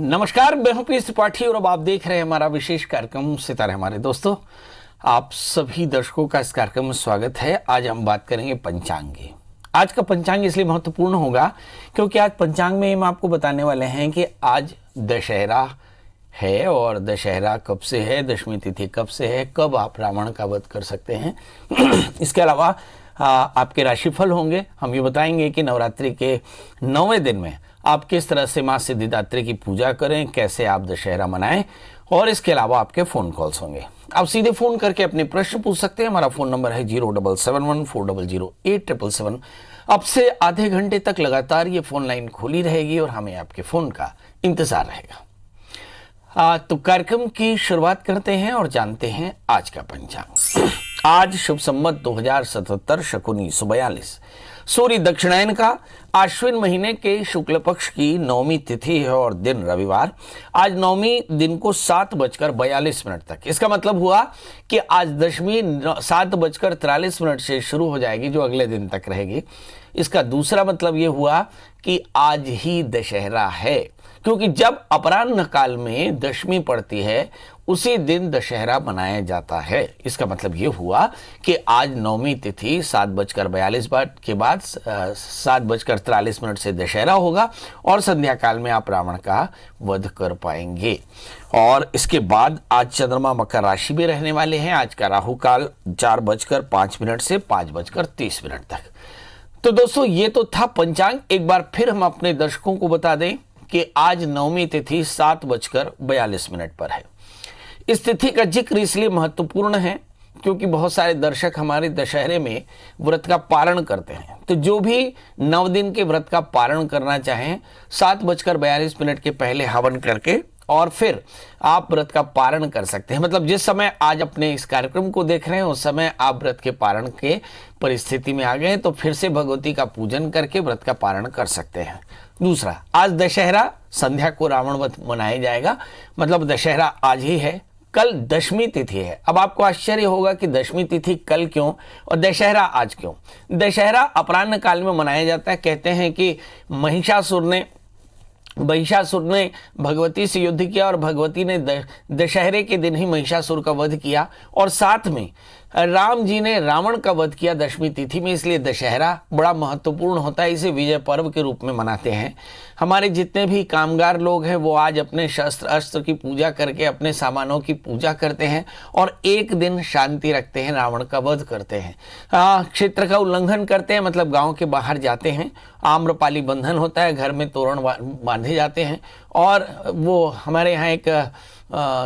नमस्कार, मैं हूं पीएस त्रिपाठी और अब आप देख रहे हैं हमारा विशेष कार्यक्रम सितारे हमारे। दोस्तों, आप सभी दर्शकों का इस कार्यक्रम में स्वागत है। आज हम बात करेंगे पंचांग की। आज का पंचांग इसलिए महत्वपूर्ण होगा क्योंकि आज पंचांग में हम आपको बताने वाले हैं कि आज दशहरा है और दशहरा कब से है, दशमी तिथि कब से है, कब आप रावण का वध कर सकते हैं। इसके अलावा आपके राशिफल होंगे। हम ये बताएंगे कि नवरात्रि के 9वें दिन में आप किस तरह से माँ सिद्धिदात्री की पूजा करें, कैसे आप दशहरा मनाएं, और इसके अलावा आपके फ़ोन कॉल्स होंगे। आप सीधे फ़ोन करके अपने प्रश्न पूछ सकते हैं। हमारा फ़ोन नंबर है 0771400877। अब से आधे घंटे तक लगातार ये फ़ोन लाइन खुली रहेगी और हमें आपके फ़ोन का इंतज़ार रहेगा। तो कार्यक्रम की शुरुआत करते हैं और जानते हैं आज का पंचांग। आज शुभ संवत 2077 शकुन 142, सूर्य दक्षिणायन का आश्विन महीने के शुक्ल पक्ष की 9वीं तिथि है और दिन रविवार। आज 9वीं दिन को 7:42 तक। इसका मतलब हुआ कि आज दशमी 7:43 से शुरू हो जाएगी, जो अगले दिन तक रहेगी। इसका दूसरा मतलब ये हुआ कि आज ही दशहरा है, क्योंकि जब अपराह्न काल में दशमी पड़ती है उसी दिन दशहरा मनाया जाता है। इसका मतलब ये हुआ कि आज 9वीं तिथि 7:42 के बाद 7:43 से दशहरा होगा और संध्या काल में आप रावण का वध कर पाएंगे। और इसके बाद आज चंद्रमा मकर राशि में रहने वाले हैं। आज का राहु काल 4:05 से 5:30 तक। तो दोस्तों, ये तो था पंचांग। एक बार फिर हम अपने दर्शकों को बता दें कि आज 9वीं तिथि 7:42 पर है। इस तिथि का जिक्र इसलिए महत्वपूर्ण है क्योंकि बहुत सारे दर्शक हमारे दशहरे में व्रत का पारण करते हैं। तो जो भी 9 दिन के व्रत का पारण करना चाहें, 7:42 के पहले हवन करके और फिर आप व्रत का पारण कर सकते हैं। मतलब जिस समय आज अपने इस कार्यक्रम को देख रहे हैं उस समय आप व्रत के पारण के परिस्थिति में आ गए हैं, तो फिर से भगवती का पूजन करके व्रत का पारण कर सकते हैं। दूसरा, आज दशहरा संध्या को रावण वध मनाया जाएगा। मतलब दशहरा आज ही है, कल दशमी तिथि है। अब आपको आश्चर्य होगा कि दशमी तिथि कल क्यों और दशहरा आज क्यों। दशहरा अपराह्न काल में मनाया जाता है। कहते हैं कि महिषासुर ने भगवती से युद्ध किया और भगवती ने दशहरे के दिन ही महिषासुर का वध किया और साथ में राम जी ने रावण का वध किया दशमी तिथि में। इसलिए दशहरा बड़ा महत्वपूर्ण होता है। इसे विजय पर्व के रूप में मनाते हैं। हमारे जितने भी कामगार लोग हैं वो आज अपने शस्त्र अस्त्र की पूजा करके अपने सामानों की पूजा करते हैं और एक दिन शांति रखते हैं, रावण का वध करते हैं। क्षेत्र का उल्लंघन करते हैं, मतलब गांव के बाहर जाते हैं। आम्रपाली बंधन होता है, घर में तोरण बांधे जाते हैं और वो हमारे यहाँ एक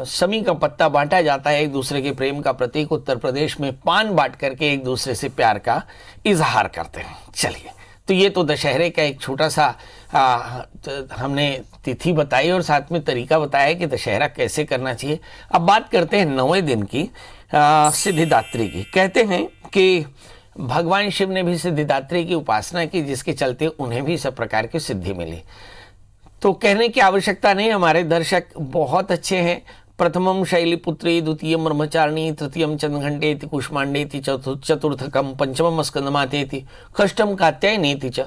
समी का पत्ता बांटा जाता है एक दूसरे के प्रेम का प्रतीक। उत्तर प्रदेश में पान बांट करके एक दूसरे से प्यार का इजहार करते हैं। चलिए, तो ये तो दशहरे का एक छोटा सा हमने तिथि बताई और साथ में तरीका बताया कि दशहरा कैसे करना चाहिए। अब बात करते हैं 9वें दिन की सिद्धिदात्री की। कहते हैं कि भगवान शिव ने भी सिद्धिदात्री की उपासना की, जिसके चलते उन्हें भी सब प्रकार की सिद्धि मिली। तो कहने की आवश्यकता नहीं, हमारे दर्शक बहुत अच्छे हैं। प्रथमम शैलीपुत्री, द्वितीयम ब्रह्मचारिणी, तृतीयम चंद्रघंटेति कुष्मांडेति, चतुर्थकम पंचमम स्कंदमातेति, षष्ठम कात्यायनीति च,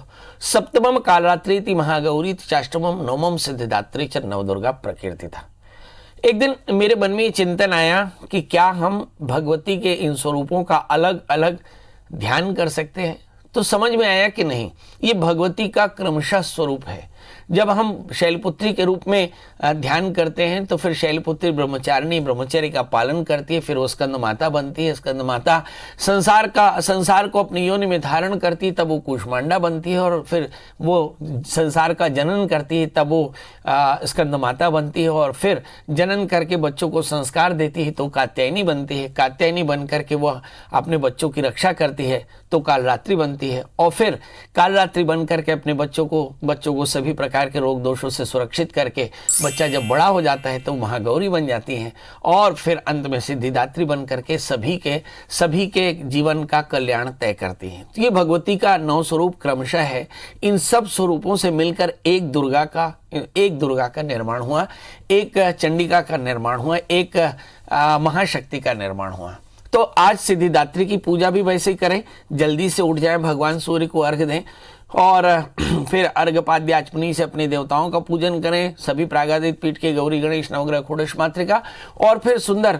सप्तमम कालरात्रीति महागौरी, चाष्टमम नवमम सिद्धिदात्री च नवदुर्गा प्रकीर्तिता। एक दिन मेरे मन में चिंतन आया कि क्या हम भगवती के इन स्वरूपों का अलग अलग ध्यान कर सकते हैं। तो समझ में आया कि नहीं, ये भगवती का क्रमशः स्वरूप है। जब हम शैलपुत्री के रूप में ध्यान करते हैं तो फिर शैलपुत्री ब्रह्मचारिणी ब्रह्मचर्य का पालन करती है, फिर वो स्कंद माता बनती है। स्कंद माता संसार को अपनी योनि में धारण करती है, तब वो कूष्मांडा बनती है और फिर वो संसार का जनन करती है, तब वो स्कंद माता बनती है और फिर जनन करके बच्चों को संस्कार देती है तो कात्यायनी बनती है। कात्यायनी बन करके वह अपने बच्चों की रक्षा करती है तो कालरात्रि बनती है और फिर कालरात्रि बन करके अपने बच्चों को सभी प्रकार के रोग दोषों से सुरक्षित करके बच्चा जब बड़ा हो जाता है तो महागौरी बन जाती हैं और फिर अंत में सिद्धिदात्री बन करके सभी के जीवन का कल्याण तय करती हैं। तो ये भगवती का 9 स्वरूप क्रमशः है। इन सब स्वरूपों से मिलकर एक दुर्गा का निर्माण हुआ, एक चंडिका का निर्माण हुआ, एक महाशक्ति का निर्माण हुआ। तो आज सिद्धिदात्री की पूजा भी वैसे ही करें, जल्दी से उठ जाएं, भगवान सूर्य को अर्घ दें और फिर अर्घपाद्याचमनी से अपने देवताओं का पूजन करें, सभी प्रागादित पीठ के गौरी गणेश नवग्रह षोडश मातृका, और फिर सुंदर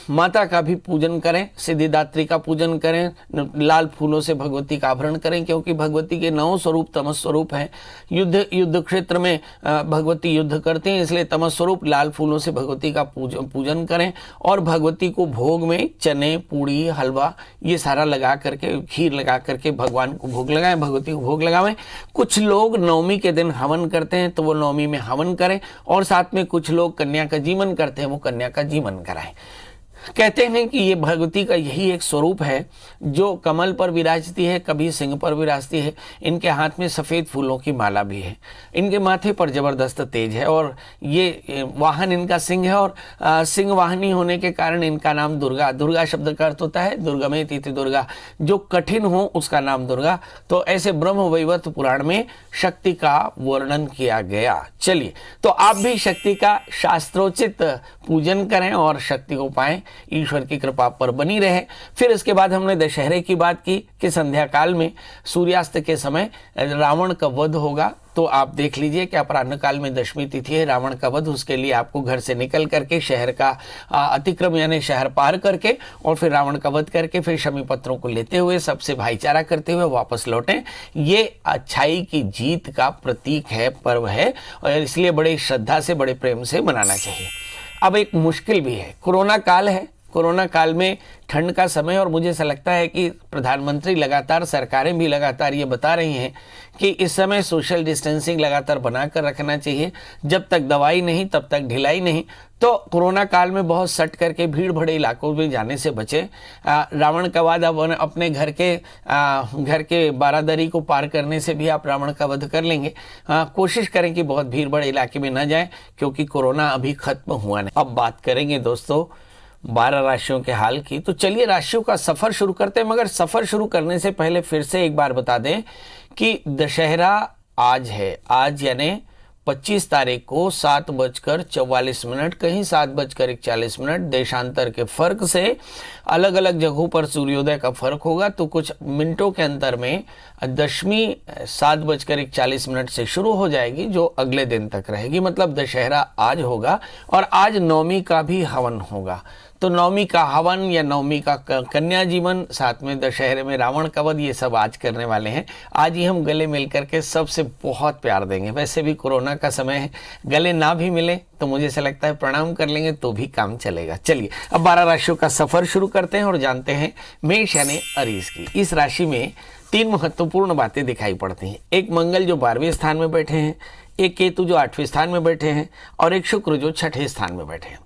माता का भी पूजन करें, सिद्धिदात्री का पूजन करें, लाल फूलों से भगवती का आवरण करें, क्योंकि भगवती के 9 स्वरूप तमस स्वरूप हैं। युद्ध क्षेत्र में भगवती युद्ध करती हैं, इसलिए तमस स्वरूप लाल फूलों से भगवती का पूजन करें, और भगवती को भोग में चने, पूड़ी, हलवा ये सारा लगा करके, खीर लगा करके भगवान को भोग लगाएं, भगवती को भोग लगाएं। कुछ लोग नवमी के दिन हवन करते हैं तो वो नवमी में हवन करें, और साथ में कुछ लोग कन्या का जीवन करते हैं, वो कन्या का जीवन कराएं। कहते हैं कि ये भगवती का यही एक स्वरूप है जो कमल पर विराजती है, कभी सिंह पर विराजती है। इनके हाथ में सफ़ेद फूलों की माला भी है, इनके माथे पर जबरदस्त तेज है, और ये वाहन इनका सिंह है, और सिंह वाहनी होने के कारण इनका नाम दुर्गा। दुर्गा शब्द का अर्थ होता है दुर्गमे तिथि दुर्गा, जो कठिन हो उसका नाम दुर्गा। तो ऐसे ब्रह्म वैवर्त पुराण में शक्ति का वर्णन किया गया। चलिए, तो आप भी शक्ति का शास्त्रोचित पूजन करें और शक्ति को पाएं, ईश्वर की कृपा पर बनी रहे। फिर इसके बाद हमने दशहरे की बात की कि संध्या काल में सूर्यास्त के समय रावण का वध होगा। तो आप देख लीजिए कि अपराह्न काल में दशमी तिथि है, रावण का वध। उसके लिए आपको घर से निकल करके शहर का अतिक्रम यानी शहर पार करके और फिर रावण का वध करके फिर शमी पत्रों को लेते हुए सबसे भाईचारा करते हुए वापस लौटें। ये अच्छाई की जीत का प्रतीक है, पर्व है, और इसलिए बड़े श्रद्धा से, बड़े प्रेम से मनाना चाहिए। अब एक मुश्किल भी है, कोरोना काल है। कोरोना काल में ठंड का समय, और मुझे ऐसा लगता है कि प्रधानमंत्री लगातार, सरकारें भी लगातार ये बता रही हैं कि इस समय सोशल डिस्टेंसिंग लगातार बनाकर रखना चाहिए। जब तक दवाई नहीं तब तक ढिलाई नहीं। तो कोरोना काल में बहुत सट करके भीड़ भरे इलाकों में जाने से बचें। रावण का वध अपने घर के बारादरी को पार करने से भी आप रावण का वध कर लेंगे। कोशिश करें कि बहुत भीड़ भरे इलाके में न जाएं, क्योंकि कोरोना अभी खत्म हुआ नहीं। अब बात करेंगे दोस्तों 12 राशियों के हाल की। तो चलिए राशियों का सफर शुरू करते हैं, मगर सफर शुरू करने से पहले फिर से एक बार बता दें कि दशहरा आज है। आज यानी 25 तारीख को 7:44, कहीं 7:41 देशांतर के फर्क से अलग अलग जगहों पर सूर्योदय का फर्क होगा। तो कुछ मिनटों के अंतर में दशमी 7:41 से शुरू हो जाएगी, जो अगले दिन तक रहेगी। मतलब दशहरा आज होगा, और आज नवमी का भी हवन होगा। तो नवमी का हवन या नवमी का कन्या जीवन, साथ में दशहरे में रावण का वध, ये सब आज करने वाले हैं। आज ही हम गले मिल करके सबसे बहुत प्यार देंगे। वैसे भी कोरोना का समय है, गले ना भी मिले तो मुझे ऐसा लगता है प्रणाम कर लेंगे तो भी काम चलेगा। चलिए अब 12 राशियों का सफर शुरू करते हैं और जानते हैं मेष यानी अरीस की। इस राशि में 3 महत्वपूर्ण बातें दिखाई पड़ती हैं। एक मंगल जो 12वें स्थान में बैठे हैं, एक केतु जो 8वें स्थान में बैठे हैं, और एक शुक्र जो 6ठे स्थान में बैठे हैं।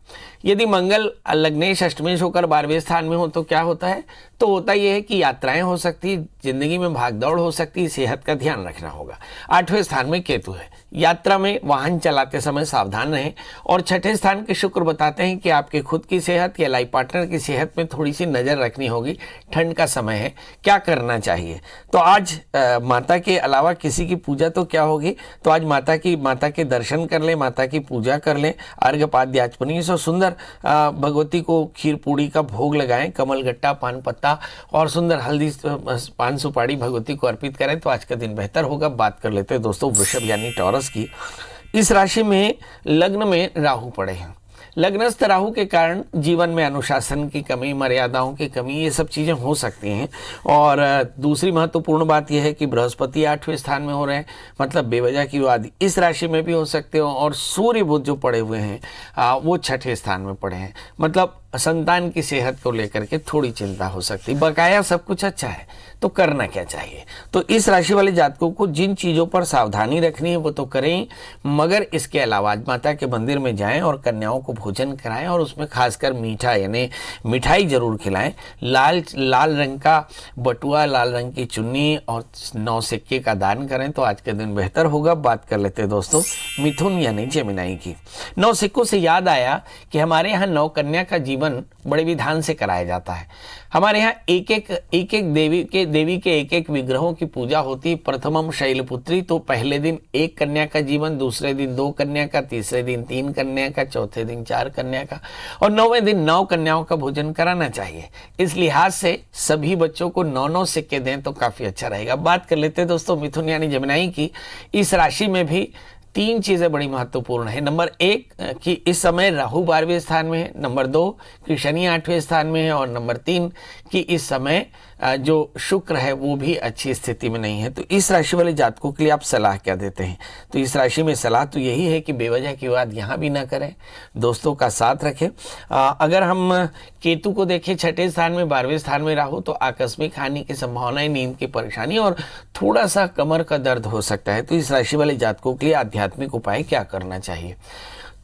यदि मंगल लग्नेश अष्टमेश होकर 12वें स्थान में हो तो क्या होता है? तो होता यह है कि यात्राएं हो सकती, जिंदगी में भागदौड़ हो सकती, सेहत का ध्यान रखना होगा। 8वें स्थान में केतु है, यात्रा में वाहन चलाते समय सावधान रहें। और 6ठे स्थान के शुक्र बताते हैं कि आपके खुद की सेहत या लाइफ पार्टनर की सेहत में थोड़ी सी नज़र रखनी होगी। ठंड का समय है, क्या करना चाहिए? तो आज माता के अलावा किसी की पूजा तो क्या होगी? तो आज माता के दर्शन कर लें, माता की पूजा कर लें। अर्घपाद्याचमनी से सुंदर भगवती को खीर पूड़ी का भोग लगाएं, कमल गट्टा, पान पत्ता और सुंदर हल्दी, पान सुपारी भगवती को अर्पित करें तो आज का दिन बेहतर होगा। बात कर लेते हैं दोस्तों वृषभ यानी टॉरस की। इस राशि में लग्न में राहु पड़े हैं। लग्नस्थ राहु के कारण जीवन में अनुशासन की कमी, मर्यादाओं की कमी, ये सब चीज़ें हो सकती हैं। और दूसरी महत्वपूर्ण बात यह है कि बृहस्पति 8वें स्थान में हो रहे हैं, मतलब बेवजह की विवाद इस राशि में भी हो सकते हो। और सूर्य बुध जो पड़े हुए हैं वो 6ठे स्थान में पड़े हैं, मतलब संतान की सेहत को लेकर के थोड़ी चिंता हो सकती। बकाया सब कुछ अच्छा है, तो करना क्या चाहिए? तो इस राशि वाले जातकों को जिन चीज़ों पर सावधानी रखनी है वो तो करें, मगर इसके अलावा माता के मंदिर में जाएं और कन्याओं को भोजन कराएं, और उसमें खासकर मीठा यानी मिठाई जरूर खिलाएं। लाल रंग का बटुआ, लाल रंग की चुन्नी और 9 सिक्के का दान करें तो आज के दिन बेहतर होगा। बात कर लेते हैं दोस्तों मिथुन यानी जेमिनाई की। 9 सिक्कों से याद आया कि हमारे यहाँ 9 कन्या का जीवन जीवन बड़े विधान से कराया जाता है। हमारे यहाँ एक एक देवी के एक एक विग्रहों की पूजा होती है। प्रथमम शैलपुत्री, तो पहले दिन एक कन्या का जीवन, दूसरे दिन 2 कन्या का, तीसरे दिन 3 कन्या का, चौथे दिन 4 कन्या का और 9वें दिन 9 कन्याओं का भोजन कराना चाहिए। इस लिहाज से सभी बच्चों को 9 सिक्के दें तो काफी अच्छा रहेगा। बात कर लेते हैं दोस्तों मिथुन यानी जमनाई की। इस राशि में भी 3 चीजें बड़ी महत्वपूर्ण है। नंबर 1 कि इस समय राहु 12वें स्थान में है, नंबर 2 कि शनि 8वें स्थान में है और नंबर 3 कि इस समय जो शुक्र है वो भी अच्छी स्थिति में नहीं है। तो इस राशि वाले जातकों के लिए आप सलाह क्या देते हैं? तो इस राशि में सलाह तो यही है कि बेवजह की बात यहाँ भी ना करें, दोस्तों का साथ रखें। अगर हम केतु को देखें 6ठे स्थान में, 12वें स्थान में राहु, तो आकस्मिक हानि की संभावनाएं, नींद की परेशानी और थोड़ा सा कमर का दर्द हो सकता है। तो इस राशि वाले जातकों के लिए आध्यात्मिक उपाय क्या करना चाहिए?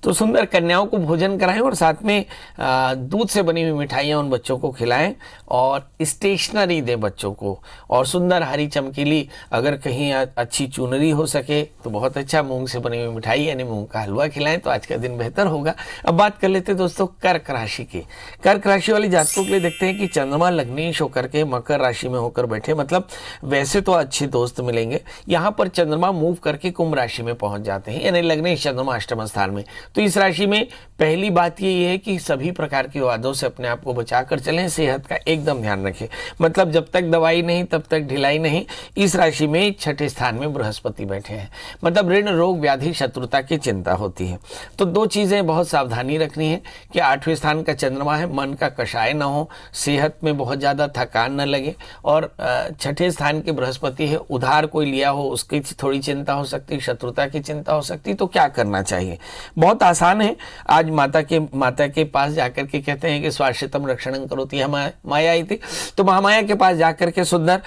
तो सुंदर कन्याओं को भोजन कराएं और साथ में दूध से बनी हुई मिठाइयाँ उन बच्चों को खिलाएं और स्टेशनरी दें बच्चों को, और सुंदर हरी चमकीली अगर कहीं अच्छी चुनरी हो सके तो बहुत अच्छा, मूंग से बनी हुई मिठाई यानी मूंग का हलवा खिलाएं तो आज का दिन बेहतर होगा। अब बात कर लेते हैं दोस्तों कर्क राशि की। कर्क राशि वाले जातकों के लिए देखते हैं कि चंद्रमा लग्नेश होकर के मकर राशि में होकर बैठे, मतलब वैसे तो अच्छे दोस्त मिलेंगे, यहाँ पर चंद्रमा मूव करके कुंभ राशि में पहुंच जाते हैं, यानी लग्नेश चंद्रमा अष्टम स्थान में। तो इस राशि में पहली बात ये है कि सभी प्रकार की वादों से अपने आप को बचाकर चलें, सेहत का एकदम ध्यान रखें, मतलब जब तक दवाई नहीं तब तक ढिलाई नहीं। इस राशि में 6ठे स्थान में बृहस्पति बैठे हैं, मतलब ऋण रोग व्याधि शत्रुता की चिंता होती है। तो 2 चीजें बहुत सावधानी रखनी है कि 8वें स्थान का चंद्रमा है, मन का कषाय न हो, सेहत में बहुत ज्यादा थकान न लगे, और 6ठे स्थान के बृहस्पति है, उधार कोई लिया हो उसकी थोड़ी चिंता हो सकती, शत्रुता की चिंता हो सकती। तो क्या करना चाहिए? बहुत आसान है। आज माता के पास जाकर के कहते हैं कि स्वाश्रितम रक्षणं करोति माया इति, तो महामाया के पास जाकर के सुंदर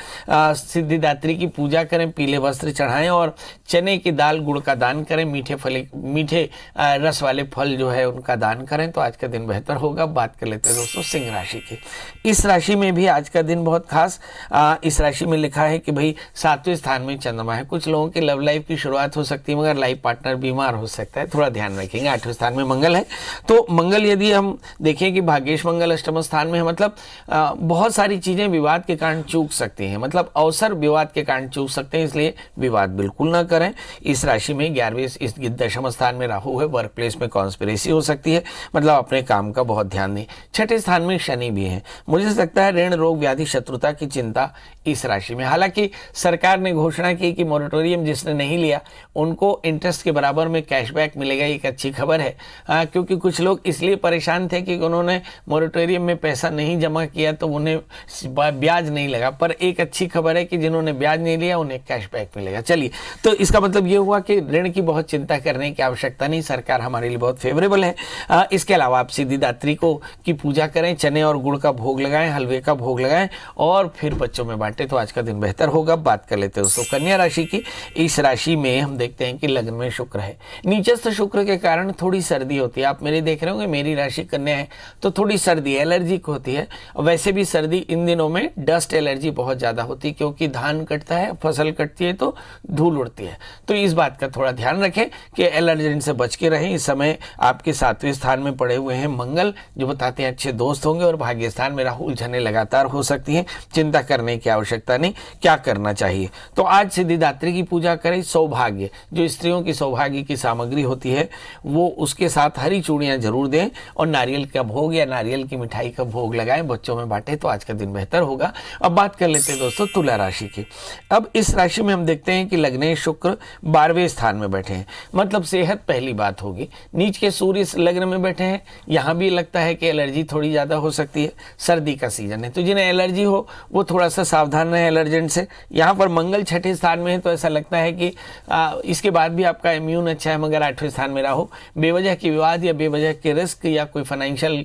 सिद्धिदात्री की पूजा करें, पीले वस्त्र चढ़ाएं और चने की दाल गुड़ का दान करें, मीठे रस वाले फल जो है उनका दान करें तो आज का दिन बेहतर होगा। बात कर लेते हैं दोस्तों सिंह राशि की। इस राशि में भी आज का दिन बहुत खास। इस राशि में लिखा है कि भाई 7वें स्थान में चंद्रमा है, कुछ लोगों की लव लाइफ की शुरुआत हो सकती है मगर लाइफ पार्टनर बीमार हो सकता है, थोड़ा ध्यान रखेंगे। 8वें स्थान में मंगल है, तो मंगल यदि हम देखें कि भाग्येश मंगल अष्टम स्थान में है, मतलब बहुत सारी चीजें विवाद के कारण चूक सकती हैं, मतलब अवसर विवाद के कारण चूक सकते हैं, इसलिए विवाद बिल्कुल ना करें। इस राशि में 11वें इस 10वें स्थान में राहु है, वर्क प्लेस में कॉन्स्पिरेसी हो सकती है, मतलब अपने काम का बहुत ध्यान दें। 6ठे स्थान में शनि भी है, मुझे लगता है ऋण रोग व्याधि शत्रुता की चिंता इस राशि में। हालांकि सरकार ने घोषणा की कि मोरेटोरियम जिसने नहीं लिया उनको इंटरेस्ट के बराबर में कैशबैक मिलेगा, एक अच्छी खबर है। क्योंकि कुछ लोग इसलिए परेशान थे कि उन्होंने मोरेटोरियम में पैसा नहीं जमा किया तो उन्हें ब्याज नहीं लगा, पर एक अच्छी खबर है कि जिन्होंने ब्याज नहीं लिया उन्हें कैशबैक मिलेगा। चलिए, तो इसका मतलब ये हुआ कि ऋण की बहुत चिंता करने की आवश्यकता नहीं, सरकार हमारे लिए बहुत फेवरेबल है। इसके अलावा आप सिद्धिदात्री को की पूजा करें, चने और गुड़ का भोग लगाएं, हलवे का भोग लगाएं और फिर बच्चों में बांटे तो आज का दिन बेहतर होगा। बात कर लेते हैं दोस्तों कन्या राशि की। इस राशि में हम देखते हैं कि लग्न में शुक्र है, नीचस्थ शुक्र के कारण थोड़ी सर्दी होती है। आप मेरे देख रहे होंगे, मेरी राशि कन्या है तो थोड़ी सर्दी एलर्जिक होती है। वैसे भी सर्दी इन दिनों में डस्ट एलर्जी बहुत ज्यादा होती है, क्योंकि धान कटता है, फसल कटती है तो धूल उड़ती है। तो इस बात का थोड़ा ध्यान रखें कि एलर्जन से बच के रहें। इस समय आपके 7वें स्थान में पड़े हुए हैं मंगल, जो बताते हैं अच्छे दोस्त होंगे, और भाग्य स्थान में राहु, उलझनें लगातार हो सकती हैं, चिंता करने की आवश्यकता नहीं। क्या करना चाहिए? तो आज सिद्धिदात्री की पूजा करें। सौभाग्य, जो स्त्रियों की सौभाग्य की सामग्री होती है वो उसके साथ हरी चूड़ियां जरूर दें और नारियल का भोग या नारियल की मिठाई का भोग लगाएं, बच्चों में बांटे तो आज का दिन बेहतर होगा। अब बात कर लेते हैं दोस्तों तुला राशि की। अब इस राशि में हम देखते हैं कि लग्नेश शुक्र 12वें स्थान में बैठे हैं, मतलब सेहत पहली बात होगी। नीच के सूर्य इस लग्न में बैठे हैं, यहाँ भी लगता है कि एलर्जी थोड़ी ज्यादा हो सकती है, सर्दी का सीजन है, तो जिन्हें एलर्जी हो वो थोड़ा सा सावधान रहे एलर्जेंट से। यहाँ पर मंगल 6ठे स्थान में है तो ऐसा लगता है कि इसके बाद भी आपका इम्यून अच्छा है, मगर 8वें स्थान में राहु, बेवजह की विवाद या बेवजह के रिस्क या कोई फाइनेंशियल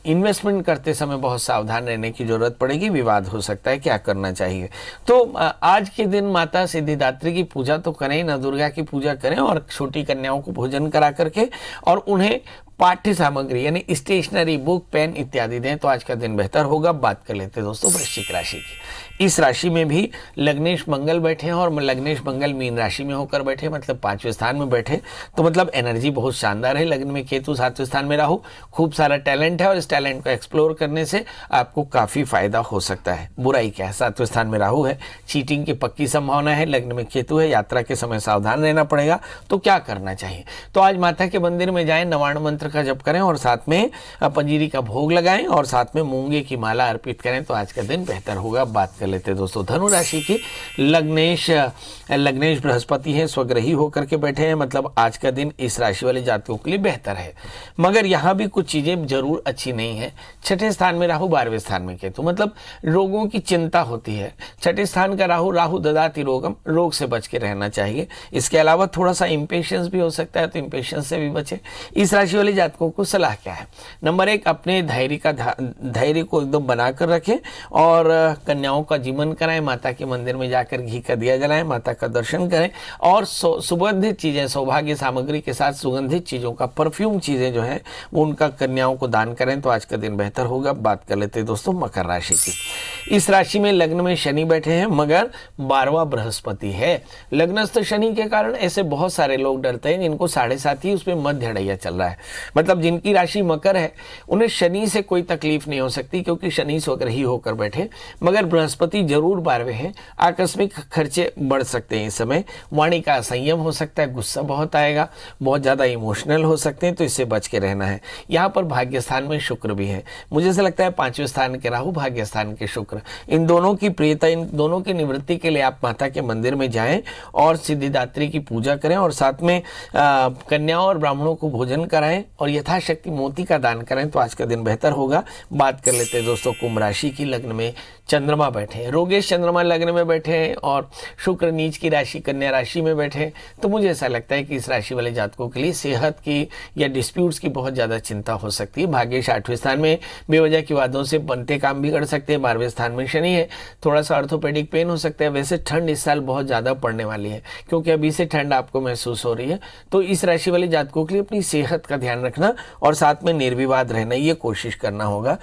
इन्वेस्टमेंट करते समय बहुत सावधान रहने की जरूरत पड़ेगी, विवाद हो सकता है। क्या करना चाहिए? तो आज के दिन माता सिद्धिदात्री की पूजा तो करें, नव दुर्गा की पूजा करें और छोटी कन्याओं को भोजन करा करके और उन्हें पाठ्य सामग्री यानी स्टेशनरी, बुक, पेन इत्यादि दें तो आज का दिन बेहतर होगा। बात कर लेते हैं दोस्तों वृश्चिक राशि की। इस राशि में भी लग्नेश मंगल बैठे हैं और लग्नेश मंगल मीन राशि में होकर बैठे, मतलब 5वें स्थान में बैठे, तो मतलब एनर्जी बहुत शानदार है। लग्न में केतु, 7वें स्थान में राहु, खूब सारा टैलेंट है और इस टैलेंट को एक्सप्लोर करने से आपको काफ़ी फायदा हो सकता है। बुराई क्या है, 7वें स्थान में राहु है, चीटिंग की पक्की संभावना है। लग्न में केतु है, यात्रा के समय सावधान रहना पड़ेगा। तो क्या करना चाहिए, तो आज माता के मंदिर में जाएं, नवार्ण मंत्र का जप करें और साथ में पंजीरी का भोग लगाएं और साथ में मूंगे की माला अर्पित करें तो आज का दिन बेहतर होगा। बात कर लेते हैं दोस्तों धनु राशि की। लग्नेश बृहस्पति है, स्वग्रही होकर के बैठे हैं, मतलब आज का दिन इस राशि वाले जातकों के लिए बेहतर है। मगर यहाँ भी कुछ चीजें जरूर अच्छी नहीं है। 6ठे स्थान में राहु, 12वें स्थान में केतु, मतलब रोगों की चिंता होती है। 6ठे स्थान का राहु ददाति रोगम, रोग से बच के रहना चाहिए। इसके अलावा थोड़ा सा इंपेशेंस भी हो सकता है, तो इंपेशेंस से भी बचे। इस राशि वाले जातकों को सलाह क्या है, नंबर 1, अपने धैर्य को एकदम बनाकर रखें और कन्याओं का जीवन कराएं, माता के मंदिर में जाकर घी का दिया जलाएं, माता का दर्शन करें और सुगंधित चीजें, सौभाग्य सामग्री के साथ सुगंधित चीजों का, परफ्यूम चीजें जो है वो उनका कन्याओं को दान करें तो आज का दिन बेहतर होगा। बात कर लेते हैं दोस्तों मकर राशि की। इस राशि में लग्न में शनि बैठे हैं मगर 12वां बृहस्पति है। लग्नस्थ शनि के कारण ऐसे बहुत सारे लोग डरते हैं जिनको 7.5 ही उसमें मध्य ढैया चल रहा है, मतलब जिनकी राशि मकर है उन्हें शनि से कोई तकलीफ नहीं हो सकती क्योंकि शनि स्वग्रही होकर बैठे, मगर बृहस्पति जरूर 12वें हैं। आकस्मिक खर्चे बढ़ सकते हैं इस समय, वाणी का असंयम हो सकता है, गुस्सा बहुत आएगा, बहुत ज्यादा इमोशनल हो सकते हैं, तो इससे बच के रहना है। यहाँ पर भाग्य स्थान में शुक्र भी है, मुझे ऐसा लगता है 5वें स्थान के राहु, भाग्य स्थान के शुक्र, इन दोनों की प्रियता, इन दोनों की निवृत्ति के लिए आप माता के मंदिर में जाएं और सिद्धिदात्री की पूजा करें और साथ में कन्याओं और ब्राह्मणों को भोजन कराएं और यथाशक्ति मोती का दान करें तो आज का दिन बेहतर होगा। बात कर लेते हैं दोस्तों कुंभ राशि की। लग्न में चंद्रमा बैठे हैं, रोगेश चंद्रमा लग्न में बैठे हैं और शुक्र नीच की राशि कन्या राशि में बैठे हैं, तो मुझे ऐसा लगता है कि इस राशि वाले जातकों के लिए सेहत की या डिस्प्यूट्स की बहुत ज़्यादा चिंता हो सकती है। भाग्येश 8वें स्थान में, बेवजह की वादों से बनते काम बिगड़ सकते हैं। 12वें स्थान में शनि है, थोड़ा सा ऑर्थोपेडिक पेन हो सकता है। वैसे ठंड इस साल बहुत ज़्यादा पड़ने वाली है क्योंकि अभी से ठंड आपको महसूस हो रही है, तो इस राशि वाले जातकों के लिए अपनी सेहत का ध्यान रखना और साथ में निर्विवाद रहना, ये कोशिश करना होगा।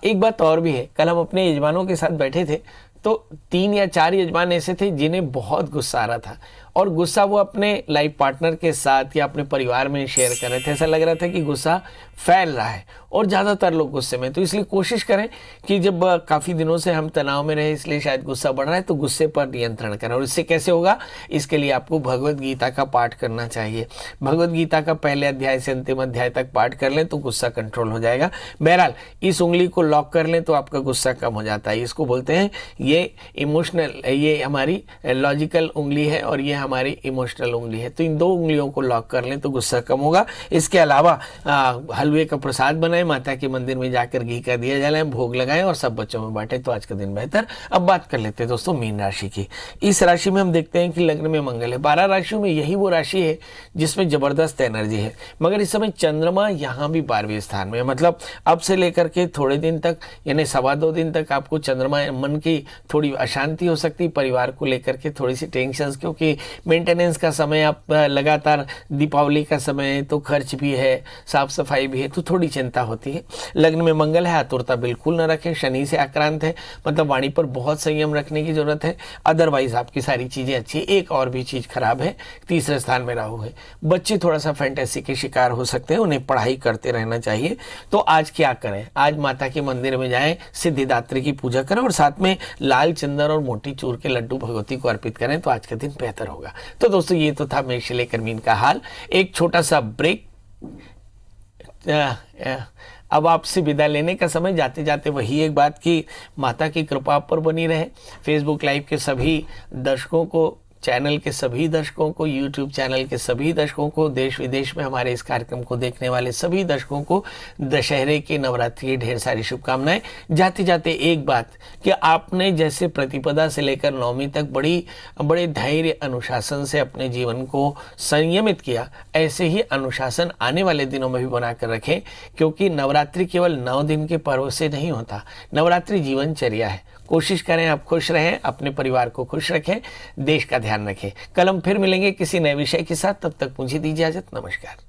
एक बात और भी है, कल हम अपने यजमानों के साथ बैठे थे तो 3 या 4 यजमान ऐसे थे जिन्हें बहुत गुस्सा आ रहा था और गुस्सा वो अपने लाइफ पार्टनर के साथ या अपने परिवार में शेयर कर रहे थे। ऐसा लग रहा था कि गुस्सा फैल रहा है और ज़्यादातर लोग गुस्से में, तो इसलिए कोशिश करें कि जब काफ़ी दिनों से हम तनाव में रहे इसलिए शायद गुस्सा बढ़ रहा है तो गुस्से पर नियंत्रण करें। और इससे कैसे होगा, इसके लिए आपको भगवत गीता का पाठ करना चाहिए। भगवत गीता का पहले अध्याय से अंतिम अध्याय तक पाठ कर लें तो गुस्सा कंट्रोल हो जाएगा। बहरहाल इस उंगली को लॉक कर लें तो आपका गुस्सा कम हो जाता है। इसको बोलते हैं ये इमोशनल, ये हमारी लॉजिकल उंगली है और ये हमारी इमोशनल उंगली है, तो इन 2 उंगलियों को लॉक कर लें तो गुस्सा कम होगा। इसके अलावा हलवे का प्रसाद बनाएं, माता के मंदिर में जाकर घी का दिया जलाएं, भोग लगाएं और सब बच्चों में बांटें तो आज का दिन बेहतर। अब बात कर लेते हैं दोस्तों मीन राशि की। इस राशि में हम देखते हैं कि लग्न में मंगल है। 12 राशियों में यही वो राशि है जिसमें जबरदस्त एनर्जी है, मगर इस समय चंद्रमा यहाँ भी 12वें स्थान में है, मतलब अब से लेकर के थोड़े दिन तक यानी 2.25 दिन तक आपको चंद्रमा, मन की थोड़ी अशांति हो सकती है, परिवार को लेकर के थोड़ी सी टेंशन, क्योंकि मेंटेनेंस का समय, आप लगातार दीपावली का समय है तो खर्च भी है, साफ सफाई भी है, तो थोड़ी चिंता होती है। लग्न में मंगल है, आतुरता बिल्कुल न रखें, शनि से आक्रांत है, मतलब वाणी पर बहुत संयम रखने की जरूरत है। अदरवाइज आपकी सारी चीजें अच्छी है। एक और भी चीज खराब है, 3रे स्थान में राहु है, बच्चे थोड़ा सा फैंटेसी के शिकार हो सकते हैं, उन्हें पढ़ाई करते रहना चाहिए। तो आज क्या करें, आज माता के मंदिर में जाएं, सिद्धिदात्री की पूजा करें और साथ में लाल चंदन और मोटी चूर के लड्डू भगवती को अर्पित करें तो आज का दिन बेहतर होगा। तो दोस्तों ये तो था मेष लेकर मीन का हाल। एक छोटा सा ब्रेक, अब आपसे विदा लेने का समय। जाते जाते वही एक बात कि माता की कृपा आप पर बनी रहे। फेसबुक लाइव के सभी दर्शकों को, चैनल के सभी दर्शकों को, यूट्यूब चैनल के सभी दर्शकों को, देश विदेश में हमारे इस कार्यक्रम को देखने वाले सभी दर्शकों को दशहरे के, नवरात्रि की ढेर सारी शुभकामनाएं। जाते जाते एक बात कि आपने जैसे प्रतिपदा से लेकर नवमी तक बड़े धैर्य अनुशासन से अपने जीवन को संयमित किया, ऐसे ही अनुशासन आने वाले दिनों में भी बनाकर रखें, क्योंकि नवरात्रि केवल 9 दिन के पर्व से नहीं होता, नवरात्रि जीवनचर्या है। कोशिश करें आप खुश रहें, अपने परिवार को खुश रखें, देश का ध्यान रखें। कल हम फिर मिलेंगे किसी नए विषय के साथ, तब तक मुझे दीजिए इजाजत। नमस्कार।